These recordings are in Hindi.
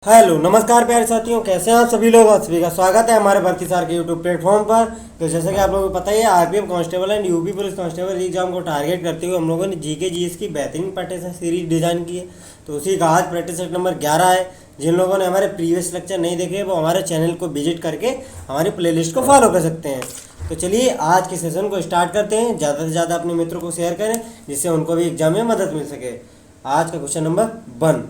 हेलो नमस्कार प्यारे साथियों, कैसे हैं आप सभी लोग। आप सभी का स्वागत है हमारे भर्ती सार के यूट्यूब प्लेटफॉर्म पर। तो जैसा कि आप लोगों को पता ही है, RPF constable and UP police constable exam को टारगेट करते हुए हम लोगों ने जीके जीएस की बेहतरीन प्रैक्टिस सीरीज डिजाइन की है। तो उसी का आज प्रैक्टिस सेट नंबर 11 है। जिन लोगों ने हमारे प्रीवियस लेक्चर नहीं देखे वो हमारे चैनल को विजिट करके हमारी प्लेलिस्ट को फॉलो कर सकते हैं। तो चलिए आज के सेशन को स्टार्ट करते हैं। ज़्यादा से ज़्यादा अपने मित्रों को शेयर करें जिससे उनको भी एग्जाम में मदद मिल सके। आज का क्वेश्चन नंबर 1,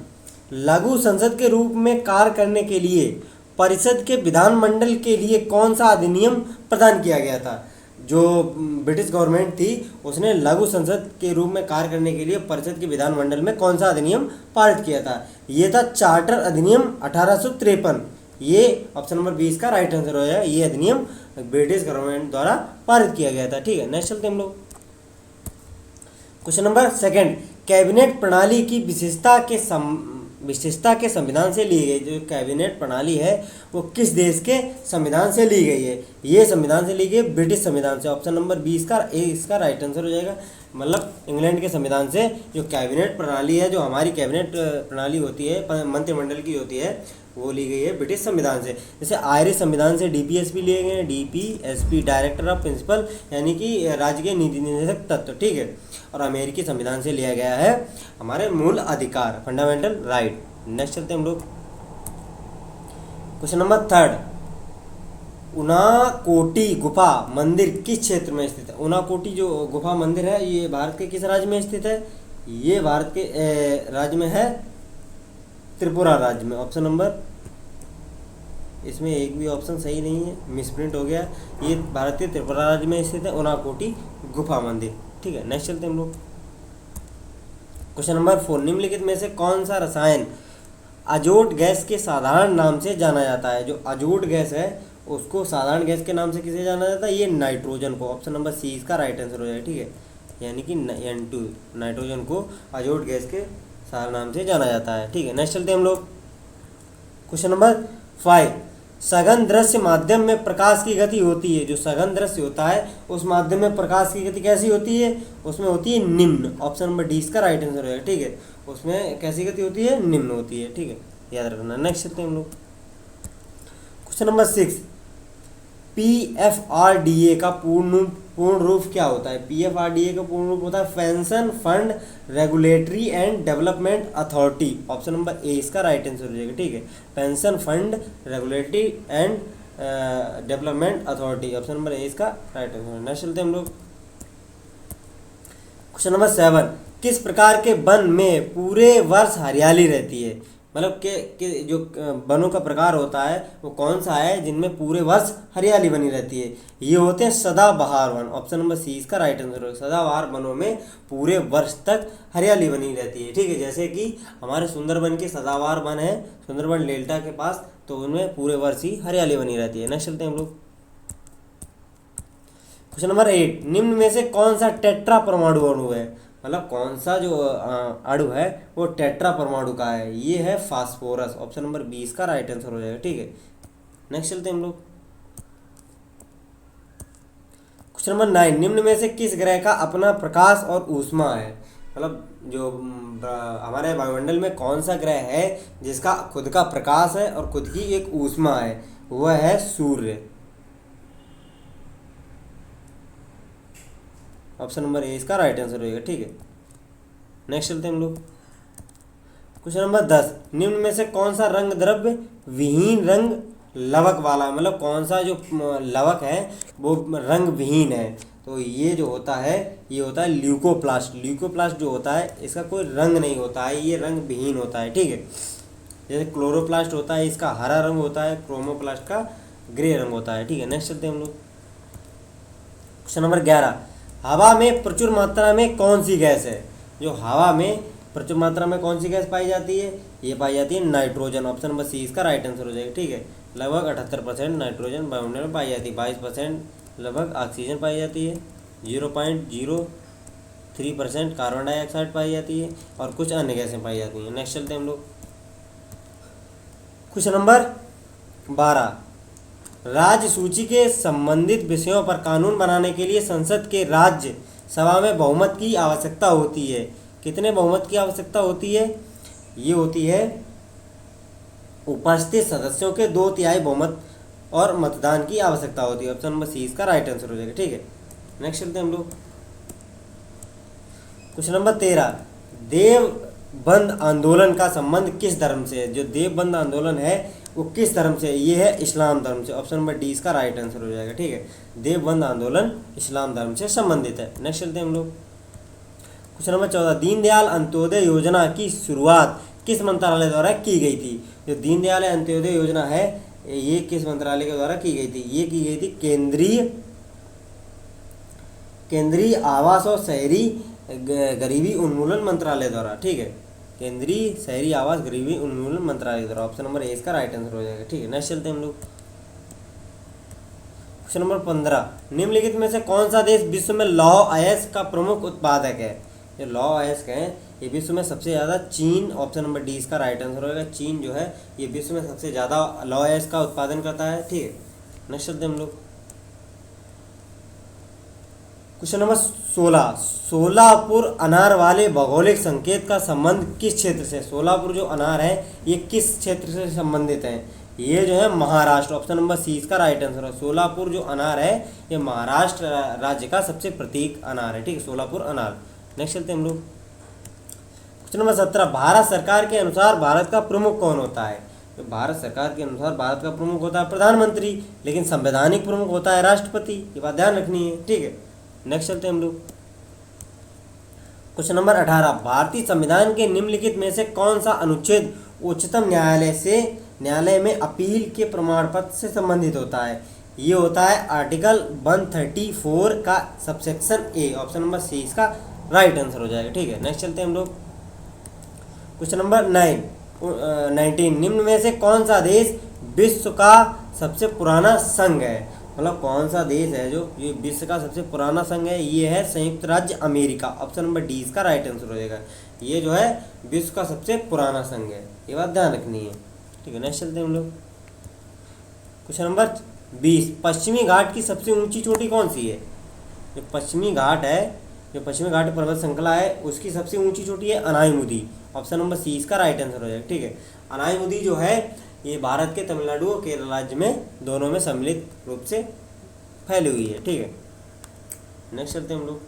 लघु संसद के रूप में कार्य करने के लिए परिषद के विधानमंडल के लिए कौन सा अधिनियम प्रदान किया गया था। जो ब्रिटिश गवर्नमेंट थी उसने लघु संसद के रूप में कार्य करने के लिए परिषद के विधानमंडल में कौन सा अधिनियम पारित किया था। ये था चार्टर अधिनियम 1853। ये ऑप्शन नंबर 20 का राइट आंसर हो जाएगा। ये अधिनियम ब्रिटिश गवर्नमेंट द्वारा पारित किया गया था। ठीक है, नेक्स्ट चलते हम लोग क्वेश्चन नंबर 2, कैबिनेट प्रणाली की विशेषता के संविधान से ली गई। जो कैबिनेट प्रणाली है वो किस देश के संविधान से ली गई है। ये संविधान से ली गई ब्रिटिश संविधान से। ऑप्शन नंबर 20 का इसका राइट आंसर हो जाएगा। मतलब इंग्लैंड के संविधान से जो कैबिनेट प्रणाली है, जो हमारी कैबिनेट प्रणाली होती है, मंत्रिमंडल की होती है, वो ली गई है ब्रिटिश संविधान से। जैसे आयरिश संविधान से डीपीएसपी लिए गए हैं, डीपीएसपी डायरेक्टर ऑफ प्रिंसिपल, यानी कि राज्य के नीति निर्देशक तत्व। ठीक है, और अमेरिकी संविधान से लिया गया है हमारे मूल अधिकार, फंडामेंटल राइट। नेक्स्ट चलते हम लोग क्वेश्चन नंबर 3, उनाकोटी गुफा मंदिर किस क्षेत्र में स्थित है। उनाकोटी जो गुफा मंदिर है ये भारत के किस राज्य में स्थित है। ये भारत के राज्य में है, त्रिपुरा राज्य में। ऑप्शन नंबर, इसमें एक भी ऑप्शन सही नहीं है, मिसप्रिंट हो गया। ये भारत के त्रिपुरा राज्य में स्थित है उनाकोटी गुफा मंदिर। ठीक है, नेक्स्ट चलते हम लोग क्वेश्चन नंबर 4, निम्नलिखित में से कौन सा रसायन अजोड गैस के साधारण नाम से जाना जाता है। जो अजोड गैस है उसको साधारण गैस के नाम से किसे जाना जाता है। ये नाइट्रोजन को। ऑप्शन नंबर सी इसका राइट आंसर हो जाएगा। ठीक है, यानी कि N2 नाइट्रोजन को अजोड गैस के साधारण नाम से जाना जाता है। ठीक है, नेक्स्ट चलते हम लोग क्वेश्चन नंबर 5, सघन दृश्य माध्यम में प्रकाश की गति होती है। जो सघन दृश्य होता है उस माध्यम में प्रकाश की गति कैसी होती है। उसमें होती है निम्न। ऑप्शन नंबर डी इसका राइट आंसर है। ठीक है, उसमें कैसी गति होती है, निम्न होती है। ठीक है, याद रखना। नेक्स्ट चलते हैं हम लोग क्वेश्चन नंबर 6, पीएफआरडीए का पूर्ण रूप क्या होता है। पीएफआरडीए का पूर्ण रूप होता है pension fund regulatory and development authority. Option number A इसका राइट आंसर हो जाएगा। ठीक है, pension fund regulatory and development authority. Option number A इसका राइट आंसर। नेक्स्ट चलते हम लोग क्वेश्चन नंबर 7, किस प्रकार के वन में पूरे वर्ष हरियाली रहती है। मतलब के जो वनों का प्रकार होता है वो कौन सा है जिनमें पूरे वर्ष हरियाली बनी रहती है। ये होते हैं सदाबहार वन। ऑप्शन नंबर सी इसका राइट आंसर है। सदाबहार वनों में पूरे वर्ष तक हरियाली बनी रहती है। ठीक है, जैसे कि हमारे सुंदरबन के सदाबहार वन है, सुंदरबन डेल्टा के पास, तो उनमें पूरे वर्ष ही हरियाली बनी रहती है। नेक्स्ट चलते हैं हम लोग क्वेश्चन नंबर 8, निम्न में से कौन सा टेट्रा परमाणु अणु है। मतलब कौन सा जो अणु है वो टेट्रा परमाणु का है। ये है फास्फोरस। ऑप्शन नंबर 20 का राइट आंसर हो जाएगा। ठीक है, नेक्स्ट चलते हैं हम लोग क्वेश्चन नंबर 9, निम्न में से किस ग्रह का अपना प्रकाश और ऊष्मा है। मतलब जो हमारे वायुमंडल में कौन सा ग्रह है जिसका खुद का प्रकाश है और खुद की एक ऊष्मा है, वह है सूर्य। ऑप्शन नंबर ए इसका राइट आंसर होगा। ठीक है, नेक्स्ट चलते हैं हम लोग क्वेश्चन नंबर 10, निम्न में से कौन सा रंग द्रव्य विहीन रंग लवक वाला। मतलब कौन सा जो लवक है वो रंग विहीन है। तो ये जो होता है ये होता है ल्यूकोप्लास्ट। ल्यूकोप्लास्ट जो होता है इसका कोई रंग नहीं होता है, ये रंग विहीन होता है। ठीक है, जैसे क्लोरोप्लास्ट होता है इसका हरा रंग होता है, क्रोमोप्लास्ट का ग्रे रंग होता है। ठीक है, नेक्स्ट चलते हैं हम लोग क्वेश्चन नंबर 11, हवा में प्रचुर मात्रा में कौन सी गैस है। जो हवा में प्रचुर मात्रा में कौन सी गैस पाई जाती है, ये पाई जाती है नाइट्रोजन। ऑप्शन नंबर सी इसका राइट आंसर हो जाएगा। ठीक है, लगभग 78% नाइट्रोजन वायुमंडल में पाई जाती है, 22% लगभग ऑक्सीजन पाई जाती है, 0.03% कार्बन डाइऑक्साइड पाई जाती है और कुछ अन्य गैसें पाई जाती हैं। नेक्स्ट चलते हैं हम लोग क्वेश्चन नंबर 12, राज्य सूची के संबंधित विषयों पर कानून बनाने के लिए संसद के राज्य सभा में बहुमत की आवश्यकता होती है। कितने बहुमत की आवश्यकता होती है, ये होती है उपस्थित सदस्यों के 2/3 बहुमत और मतदान की आवश्यकता होती है। ऑप्शन नंबर सी इसका राइट आंसर हो जाएगा। ठीक है, नेक्स्ट चलते हैं हम लोग क्वेश्चन नंबर 13। देवबंद आंदोलन का संबंध किस धर्म से है? जो देवबंद आंदोलन है वो किस धर्म से है? ये है इस्लाम धर्म से। ऑप्शन नंबर डी इसका राइट आंसर हो जाएगा। ठीक है, देवबंद आंदोलन इस्लाम धर्म से संबंधित है। नेक्स्ट चलते हैं हम लोग क्वेश्चन नंबर 14। दीनदयाल अंत्योदय योजना की शुरुआत किस मंत्रालय द्वारा की गई थी? जो दीनदयाल अंत्योदय योजना है ये किस मंत्रालय के द्वारा की गई थी? ये की गई थी केंद्रीय आवास और शहरी गरीबी उन्मूलन मंत्रालय द्वारा। ठीक है, केंद्रीय शहरी आवास गरीबी उन्मूलन मंत्रालय द्वारा। ऑप्शन नंबर ए इसका राइट आंसर हो जाएगा। ठीक है, नेक्स्ट चलते हैं हम लोग क्वेश्चन नंबर 15। निम्नलिखित में से कौन सा देश विश्व में लौह अयस्क का प्रमुख उत्पादक है? जो लौह अयस्क है ये विश्व में सबसे ज़्यादा चीन। ऑप्शन नंबर डी इसका राइट आंसर होगा। चीन जो है ये विश्व में सबसे ज़्यादा लौह अयस्क का उत्पादन करता है। ठीक है, नेक्स्ट चलते हैं हम लोग क्वेश्चन नंबर 16। सोलापुर अनार वाले भौगोलिक संकेत का संबंध किस क्षेत्र से? सोलापुर जो अनार है ये किस क्षेत्र से संबंधित है? ये जो है महाराष्ट्र। ऑप्शन नंबर सी इसका राइट आंसर है। सोलापुर जो अनार है ये महाराष्ट्र राज्य का सबसे प्रतीक अनार है। ठीक है, सोलापुर अनार। नेक्स्ट चलते हैं हम लोग क्वेश्चन नंबर 17। भारत सरकार के अनुसार भारत का प्रमुख कौन होता है? तो भारत सरकार के अनुसार भारत का प्रमुख होता है प्रधानमंत्री, लेकिन संवैधानिक प्रमुख होता है राष्ट्रपति। ये बात ध्यान रखनी है। ठीक है, नेक्स्ट चलते हैं हम लोग क्वेश्चन नंबर 18। भारतीय संविधान के निम्नलिखित में से कौन सा अनुच्छेद उच्चतम न्यायालय में अपील के प्रमाण पत्र से संबंधित होता है? ये होता है आर्टिकल 134 का सबसेक्शन ए। ऑप्शन नंबर सी इसका राइट आंसर हो जाएगा। ठीक है, नेक्स्ट चलते हैं हम लोग क्वेश्चन नंबर 19। निम्न में से कौन सा देश विश्व का सबसे पुराना संघ है? मतलब कौन सा देश है जो ये विश्व का सबसे पुराना संघ है? ये है संयुक्त राज्य अमेरिका। ऑप्शन नंबर डी इसका राइट आंसर हो जाएगा। ये जो है विश्व का सबसे पुराना संघ है। ये बात ध्यान रखनी है। ठीक है, नेक्स्ट चलते हैं हम लोग क्वेश्चन नंबर 20। पश्चिमी घाट की सबसे ऊंची चोटी कौन सी है? जो पश्चिमी घाट पर्वत श्रृंखला है उसकी सबसे ऊंची चोटी है अनाईमुदी। ऑप्शन नंबर सी इसका राइट आंसर हो जाएगा। ठीक है, अनाईमुदी जो है ये भारत के तमिलनाडु और केरल राज्य में दोनों में सम्मिलित रूप से फैली हुई है। ठीक है, नेक्स्ट चलते हैं हम लोग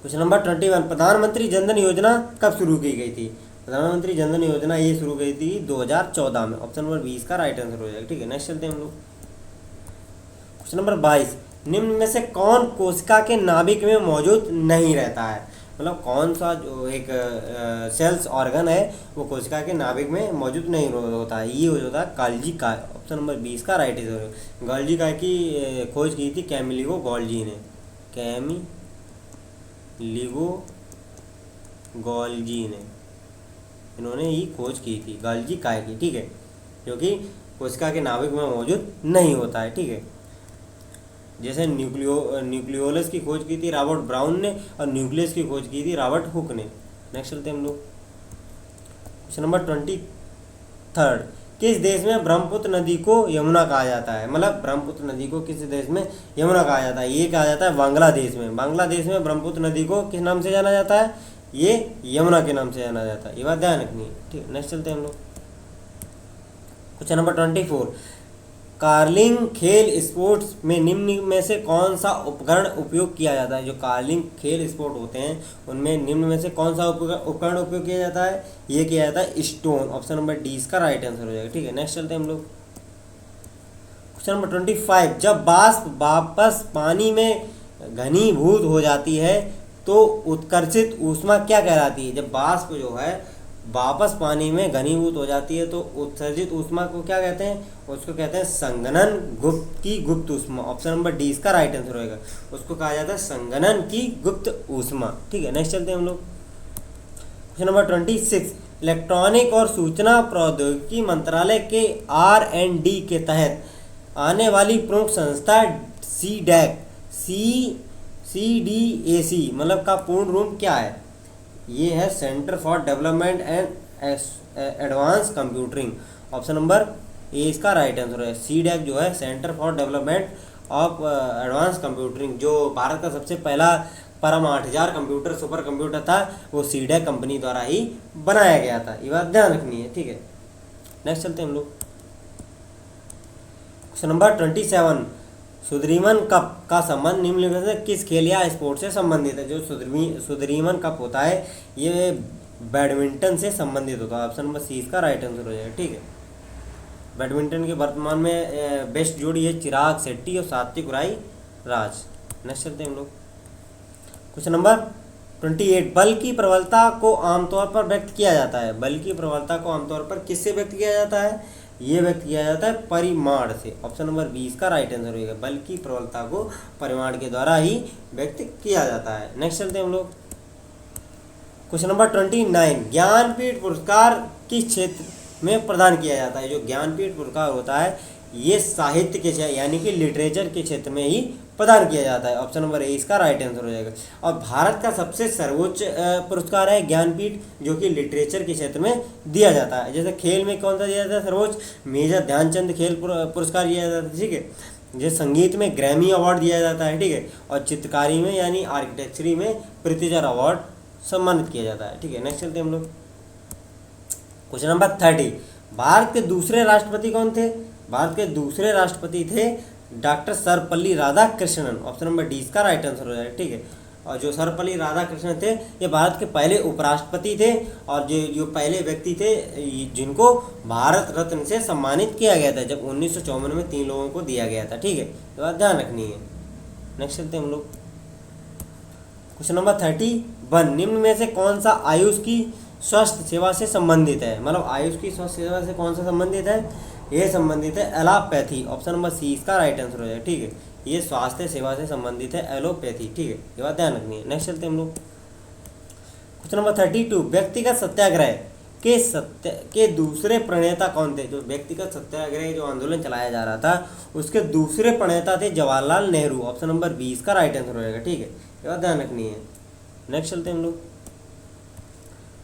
क्वेश्चन नंबर 21। प्रधानमंत्री जनधन योजना कब शुरू की गई थी? प्रधानमंत्री जनधन योजना ये शुरू की थी 2014 में। ऑप्शन नंबर 20 का राइट आंसर हो जाएगा। ठीक है, नेक्स्ट चलते हैं हम लोग क्वेश्चन नंबर 22। निम्न में से कौन कोशिका के नाभिक में मौजूद नहीं रहता है? मतलब कौन सा जो एक सेल्स ऑर्गन है वो कोशिका के नाभिक में मौजूद नहीं होता है? ये होता है गाल्जी काय। ऑप्शन नंबर 20 का राइट आंसर है। गाल्जी काय की खोज की थी कैमिलिगो गॉल्जी ने। इन्होंने ही खोज की थी गाल्जी काय की। ठीक है, क्योंकि कोशिका के नाभिक में मौजूद नहीं होता है। ठीक है, जैसे न्यूक्लियोलस की खोज की थी रॉबर्ट ब्राउन ने और न्यूक्लियस की खोज की थी रॉबर्ट हुक ने। नेक्स्ट चलते हैं हम लोग क्वेश्चन नंबर 23। किस देश में ब्रह्मपुत्र नदी को यमुना कहा जाता है? मतलब ब्रह्मपुत्र नदी को किस देश में यमुना कहा जाता है? ये कहा जाता है बांग्लादेश में। बांग्लादेश में ब्रह्मपुत्र नदी को किस नाम से जाना जाता है? ये यमुना के नाम से जाना जाता है। ये बात ध्यान रखनी है। ठीक है, नेक्स्ट चलते हैं हम लोग क्वेश्चन नंबर 24। कार्लिंग खेल स्पोर्ट्स में निम्न में से कौन सा उपकरण उपयोग किया जाता है? जो कार्लिंग खेल स्पोर्ट होते हैं उनमें निम्न में से कौन सा उपकरण उपयोग किया जाता है? ये किया जाता है स्टोन। ऑप्शन नंबर डी इसका राइट आंसर हो जाएगा। ठीक है, नेक्स्ट चलते हैं हम लोग क्वेश्चन नंबर 25। जब वाष्प वापस पानी में घनीभूत हो जाती है तो उत्कर्षित ऊष्मा क्या कहलाती है? जब वाष्प जो है वापस पानी में घनीभूत हो जाती है तो उत्सर्जित ऊष्मा को क्या कहते हैं? उसको कहते हैं संघनन की गुप्त ऊष्मा। ऑप्शन नंबर डी इसका राइट आंसर होएगा। उसको कहा जाता है संघनन की गुप्त ऊष्मा। ठीक है, नेक्स्ट चलते हैं हम लोग क्वेश्चन नंबर 26। इलेक्ट्रॉनिक और सूचना प्रौद्योगिकी मंत्रालय के R&D के तहत आने वाली प्रमुख संस्था CDAC मतलब का पूर्ण रूप क्या है? ये है centre for development and advance computing. Option number A इसका राइट आंसर है। CDAC जो है centre for development of advance computing, जो भारत का सबसे पहला परम 8000 कंप्यूटर सुपर कंप्यूटर था वो सीडेक कंपनी द्वारा ही बनाया गया था। ये बात ध्यान रखनी है, ठीक है। नेक्स्ट चलते हैं हम लोग क्वेश्चन नंबर 27। सुदरीमन कप का संबंध निम्नलिखित में से किस खेल या स्पोर्ट से संबंधित है? जो सुदरीमन कप होता है ये बैडमिंटन से संबंधित होता है। ऑप्शन नंबर सी इसका राइट आंसर हो जाएगा, ठीक है। बैडमिंटन के वर्तमान में बेस्ट जोड़ी है चिराग शेट्टी और सात्विक राज। नेक्स्ट चलते हैं हम लोग क्वेश्चन नंबर 28। बल की प्रबलता को आमतौर पर व्यक्त किया जाता है। बल की प्रबलता को आमतौर पर किससे व्यक्त किया जाता है? ये व्यक्त किया जाता है परिमाण से। ऑप्शन नंबर 20 का राइट आंसर होगा। बल की प्रबलता को परिमाण के द्वारा ही व्यक्त किया जाता है। नेक्स्ट चलते हैं हम लोग क्वेश्चन नंबर 29। ज्ञानपीठ पुरस्कार किस क्षेत्र में प्रदान किया जाता है? जो ज्ञानपीठ पुरस्कार होता है ये साहित्य के यानी कि लिटरेचर के क्षेत्र में ही प्रदान किया जाता है। ऑप्शन नंबर ए इसका राइट आंसर हो जाएगा। और भारत का सबसे सर्वोच्च पुरस्कार है ज्ञानपीठ, जो कि लिटरेचर के क्षेत्र में दिया जाता है। जैसे खेल में कौन सा दिया जाता है सर्वोच्च? मेजर ध्यानचंद खेल पुरस्कार दिया जाता है, ठीक है। जैसे संगीत में ग्रैमी अवार्ड दिया जाता है, ठीक है। और चित्रकारी में यानी आर्किटेक्चरी में प्रितिजर अवार्ड सम्मानित किया जाता है, ठीक है। नेक्स्ट चलते हैं हम लोग क्वेश्चन नंबर 30। भारत के दूसरे राष्ट्रपति कौन थे? भारत के दूसरे राष्ट्रपति थे doctor Sarvepalli Radhakrishnan. Option number D इसका राइट आंसर हो जाएगा, ठीक है। और जो सर्वपल्ली राधाकृष्णन थे ये भारत के पहले उपराष्ट्रपति थे और जो पहले व्यक्ति थे जिनको भारत रत्न से सम्मानित किया गया था, जब 1954 में 3 लोगों को दिया गया था, ठीक है। तो बात ध्यान रखनी है। नेक्स्ट चलते हैं हम लोग क्वेश्चन नंबर 31। निम्न में से कौन सा आयुष की स्वास्थ्य सेवा से संबंधित है? मतलब आयुष की स्वास्थ्य सेवा से कौन सा संबंधित है? ये संबंधित है एलोपैथी। ऑप्शन नंबर सी इसका राइट आंसर हो जाएगा, ठीक है। ये स्वास्थ्य सेवा से संबंधित है एलोपैथी, ठीक है। ये बात ध्यान रखनी है। नेक्स्ट चलते हैं हम लोग क्वेश्चन नंबर 32। व्यक्तिगत सत्याग्रह के दूसरे प्रणेता कौन थे? जो व्यक्तिगत सत्याग्रह जो आंदोलन चलाया जा रहा था उसके दूसरे प्रणेता थे जवाहरलाल नेहरू। ऑप्शन नंबर 20 का राइट आंसर हो जाएगा, ठीक है। ये बात ध्यान रखनी है। नेक्स्ट चलते हैं हम लोग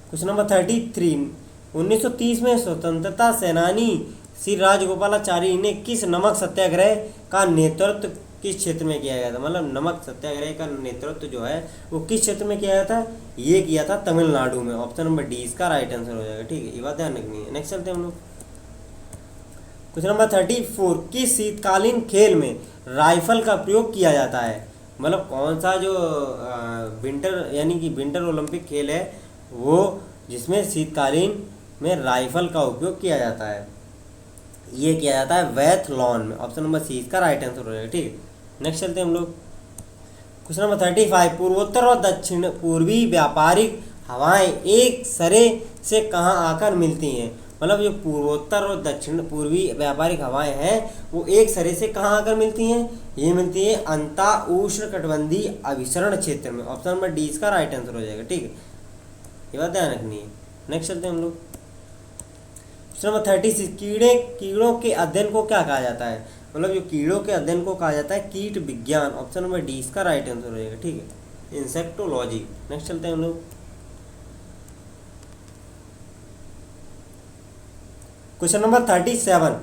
क्वेश्चन नंबर 33। 1930 में स्वतंत्रता सेनानी श्री राजगोपालाचारी ने किस नमक सत्याग्रह का नेतृत्व किस क्षेत्र में किया गया था? मतलब नमक सत्याग्रह का नेतृत्व जो है वो किस क्षेत्र में किया गया था? ये किया था तमिलनाडु में। ऑप्शन नंबर डी इसका राइट आंसर हो जाएगा, ठीक है। ये बात ध्यान रखनी है। नेक्स्ट चलते हैं हम लोग क्वेश्चन नंबर 34। किस शीतकालीन खेल में राइफल का प्रयोग किया जाता है? मतलब कौन सा जो विंटर यानी कि विंटर ओलंपिक खेल है वो जिसमें शीतकालीन में राइफल का उपयोग किया जाता है? ये किया जाता है वैथलॉन में। ऑप्शन नंबर सी इसका राइट आंसर हो जाएगा, ठीक है। नेक्स्ट चलते हैं हम लोग क्वेश्चन नंबर 35। पूर्वोत्तर और दक्षिण पूर्वी व्यापारिक हवाएं एक सरे से कहाँ आकर मिलती हैं? मतलब जो पूर्वोत्तर और दक्षिण पूर्वी व्यापारिक हवाएं हैं वो एक सरे से कहाँ आकर मिलती हैं? ये मिलती है अंता उष्णकटिबंधीय अभिसरण क्षेत्र में। ऑप्शन नंबर डी इसका राइट आंसर हो जाएगा, ठीक है। ये बात ध्यान रखनी है। नेक्स्ट चलते हैं हम लोग क्वेश्चन नंबर 36। कीड़ों के अध्ययन को क्या कहा जाता है? मतलब जो कीड़ों के अध्ययन को कहा जाता है कीट विज्ञान। ऑप्शन नंबर डी इसका राइट आंसर हो जाएगा, ठीक है। इंसेक्टोलॉजी। नेक्स्ट चलते हैं हम लोग क्वेश्चन नंबर 37।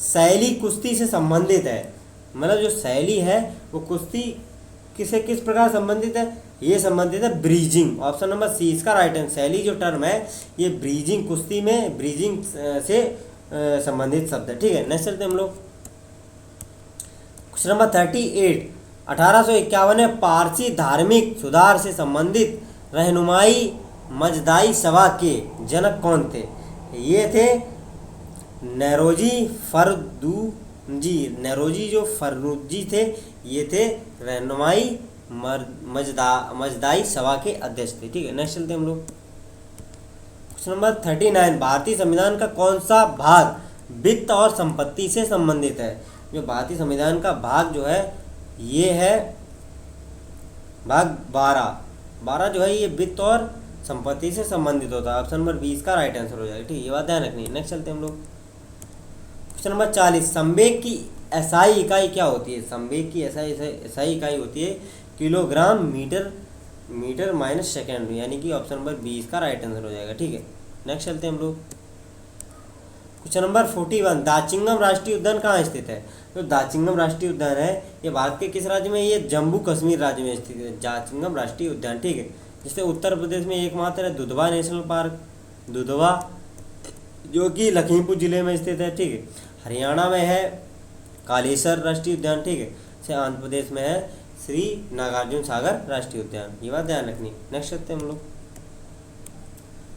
शैली कुश्ती से संबंधित है। मतलब जो शैली है वो कुश्ती किस प्रकार संबंधित है? ये संबंधित है ब्रीजिंग। ऑप्शन नंबर सी इसका राइट आंसर। शैली जो टर्म है ये ब्रीजिंग कुश्ती में ब्रीजिंग से संबंधित शब्द है, ठीक है। नेक्स्ट चलते हैं हम लोग क्वेश्चन नंबर 38। 1851 में पारसी धार्मिक सुधार से संबंधित रहनुमाई मजदाई सभा के जनक कौन थे? ये थे नौरोजी फररुखी। नौरोजी जो फररुखी थे ये थे रहनुमाई मजदाई सभा के अध्यक्ष थे, ठीक है। नेक्स्ट चलते हैं हम लोग क्वेश्चन नंबर 39। भारतीय संविधान का कौन सा भाग वित्त और संपत्ति से संबंधित है? जो भारतीय संविधान का भाग जो है ये है भाग 12 जो है ये वित्त और संपत्ति से संबंधित होता है। ऑप्शन नंबर 20 का राइट आंसर हो जाएगा, ठीक है। ये बात ध्यान रखनी है। नेक्स्ट चलते हैं हम लोग क्वेश्चन नंबर 40। संवेग की एसआई इकाई क्या होती है? संवेग की एसआई इकाई होती है किलोग्राम मीटर माइनस सेकेंड, यानी कि ऑप्शन नंबर 20 का राइट आंसर हो जाएगा, ठीक है। नेक्स्ट चलते हैं हम लोग क्वेश्चन नंबर 41, दाचिंगम राष्ट्रीय उद्यान कहाँ स्थित है? तो दाचिंगम राष्ट्रीय उद्यान है ये भारत के किस राज्य में? ये जम्मू कश्मीर राज्य में स्थित है दाचिंगम राष्ट्रीय उद्यान, ठीक है। जैसे उत्तर प्रदेश में एकमात्र है दुधवा नेशनल पार्क, दुधवा, जो कि लखीमपुर जिले में स्थित है, ठीक है। हरियाणा में है कालेसर राष्ट्रीय उद्यान, ठीक है। जैसे आंध्र प्रदेश में है श्री नागार्जुन सागर राष्ट्रीय उद्यान, ये बात ध्यान रखनी। नेक्स्ट करते हैं हम लोग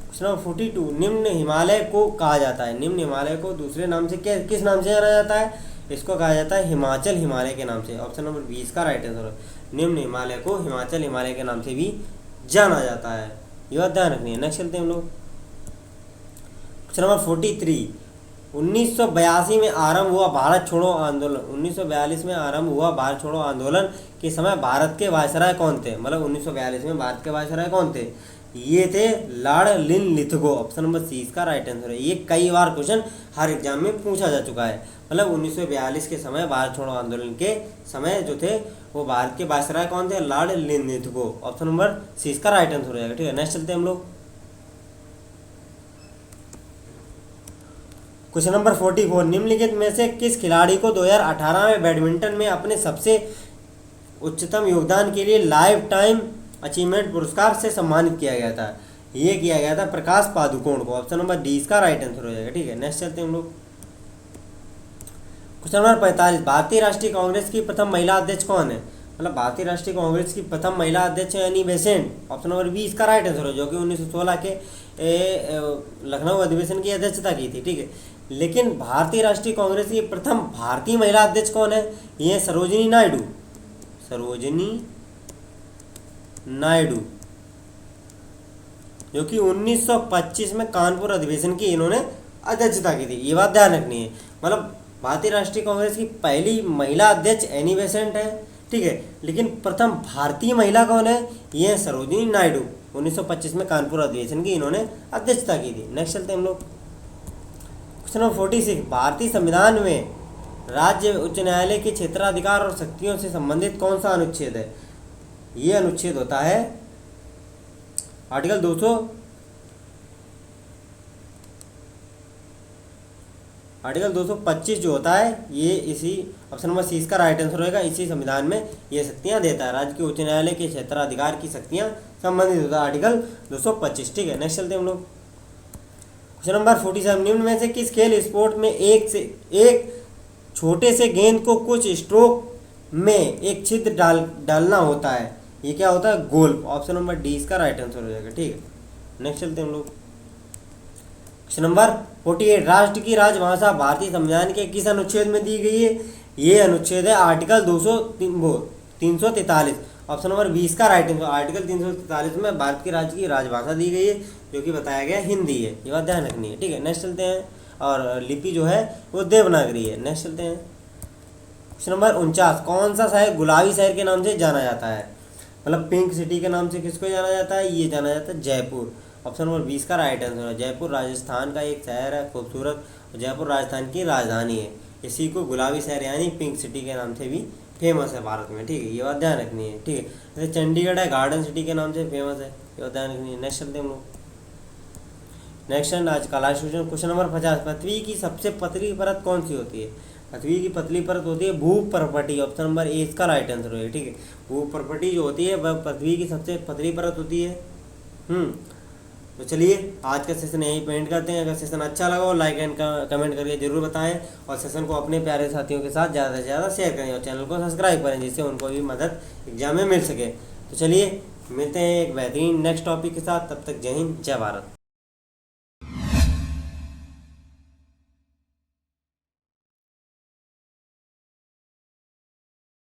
क्वेश्चन नंबर 42, निम्न हिमालय को कहा जाता है? निम्न हिमालय को दूसरे नाम से किस नाम से जाना जाता है? इसको कहा जाता है हिमाचल हिमालय के नाम से। ऑप्शन नंबर 20 का राइट आंसर है। निम्न हिमालय को हिमाचल हिमालय के नाम से भी जाना जाता है, ये बात ध्यान रखनी है। नेक्स्ट चलते हैं हम लोग क्वेश्चन नंबर 43, 1982 में आरंभ हुआ भारत छोड़ो आंदोलन, 1942 में आरंभ हुआ भारत छोड़ो आंदोलन के समय भारत के वायसराय कौन थे? मतलब 1942 में भारत के वायसराय कौन थे? ये थे Lord Linlithgow. Option number C इसका राइट आंसर है। ये कई बार क्वेश्चन हर एग्जाम में पूछा जा चुका है। मतलब 1942 के समय भारत छोड़ो आंदोलन के समय जो थे वो भारत के वायसराय कौन थे? Lord Linlithgow. Option number C इसका राइट आंसर हो जाएगा, ठीक है। नेक्स्ट चलते हैं हम लोग क्वेश्चन नंबर 44, निम्नलिखित में से किस खिलाड़ी को 2018 में बैडमिंटन में अपने सबसे उच्चतम योगदान के लिए लाइफ टाइम अचीवमेंट पुरस्कार से सम्मानित किया गया था? ये किया गया था प्रकाश पादुकोण को। ऑप्शन नंबर डी इसका राइट आंसर हो जाएगा, ठीक है। नेक्स्ट चलते हैं हम लोग क्वेश्चन नंबर 45, भारतीय राष्ट्रीय कांग्रेस की प्रथम महिला अध्यक्ष कौन है? मतलब भारतीय राष्ट्रीय कांग्रेस की प्रथम महिला अध्यक्ष है Annie Besant. Option number B इसका राइट आंसर है, जो कि 1916 के लखनऊ अधिवेशन की अध्यक्षता की थी, ठीक है। लेकिन भारतीय राष्ट्रीय कांग्रेस की प्रथम भारतीय महिला अध्यक्ष कौन है? ये सरोजिनी नायडू, सरोजिनी नायडू, जो कि 1925 में कानपुर अधिवेशन की इन्होंने अध्यक्षता की थी, ये बात ध्यान रखनी है। मतलब भारतीय राष्ट्रीय कांग्रेस की पहली महिला अध्यक्ष एनी बेसेंट है, ठीक है। लेकिन प्रथम भारतीय महिला कौन है? ये सरोजिनी नायडू, 1925 में कानपुर अधिवेशन की इन्होंने अध्यक्षता की थी। नेक्स्ट चलते हैं हम लोग क्वेश्चन नंबर 46, भारतीय संविधान में राज्य उच्च न्यायालय के क्षेत्राधिकार और शक्तियों से संबंधित कौन सा अनुच्छेद है? ये अनुच्छेद होता है आर्टिकल 225 जो होता है, ये इसी ऑप्शन नंबर सी इसका राइट आंसर होगा। इसी संविधान में ये शक्तियां देता है, राज्य के उच्च न्यायालय के क्षेत्राधिकार की शक्तियां संबंधित होता है आर्टिकल 225, ठीक है। नेक्स्ट चलते हैं हम लोग क्वेश्चन नंबर 47, निम्न में से किस खेल स्पोर्ट में एक छोटे से गेंद को कुछ स्ट्रोक में एक छिद्र डालना होता है? ये क्या होता है? गोल्फ। ऑप्शन नंबर डी इसका राइट आंसर हो जाएगा, ठीक है। नेक्स्ट चलते हैं हम लोग क्वेश्चन नंबर 48, राष्ट्र की राजभाषा भारतीय संविधान के किस अनुच्छेद में दी गई है? ये अनुच्छेद है आर्टिकल 343। ऑप्शन नंबर 20 का राइट आंसर, आर्टिकल 343 में भारत के राज्य की राजभाषा दी गई है, जो कि बताया गया हिंदी है, ये बात ध्यान रखनी है, ठीक है। नेक्स्ट चलते हैं, और लिपि जो है वो देवनागरी है। नेक्स्ट चलते हैं क्वेश्चन नंबर 49, कौन सा शहर गुलाबी शहर के नाम से जाना जाता है? मतलब पिंक सिटी के नाम से किसको जाना जाता है? ये जाना जाता है जयपुर। ऑप्शन नंबर 20 का राइट आंसर है। जयपुर राजस्थान का एक शहर है खूबसूरत, जयपुर राजस्थान की राजधानी है। इसी को गुलाबी शहर यानी पिंक सिटी के नाम से भी फेमस है भारत में, ठीक है। ये बात ध्यान रखनी है, ठीक है। जैसे चंडीगढ़ है गार्डन सिटी के नाम से फेमस है, ये बात ध्यान रखनी है। नेक्स्ट चलते हैं हम लोग नेक्स्ट आज का लास्ट क्वेश्चन नंबर 50, पृथ्वी की सबसे पतली परत कौन सी होती है? पृथ्वी की पतली परत होती है भूपर्पटी। ऑप्शन नंबर ए इसका राइट आंसर है, ठीक है। भूपर्पटी जो होती है वह पृथ्वी की सबसे पतली परत होती है। तो चलिए आज का सेशन यहीं पेंट करते हैं। अगर सेशन अच्छा लगा हो लाइक एंड कमेंट करके जरूर बताएं, और सेशन को अपने प्यारे साथियों के साथ ज़्यादा से ज़्यादा शेयर करें, और चैनल को सब्सक्राइब करें, जिससे उनको भी मदद एग्जाम में मिल सके। तो चलिए मिलते हैं एक बेहतरीन नेक्स्ट टॉपिक के साथ, तब तक जय हिंद जय भारत।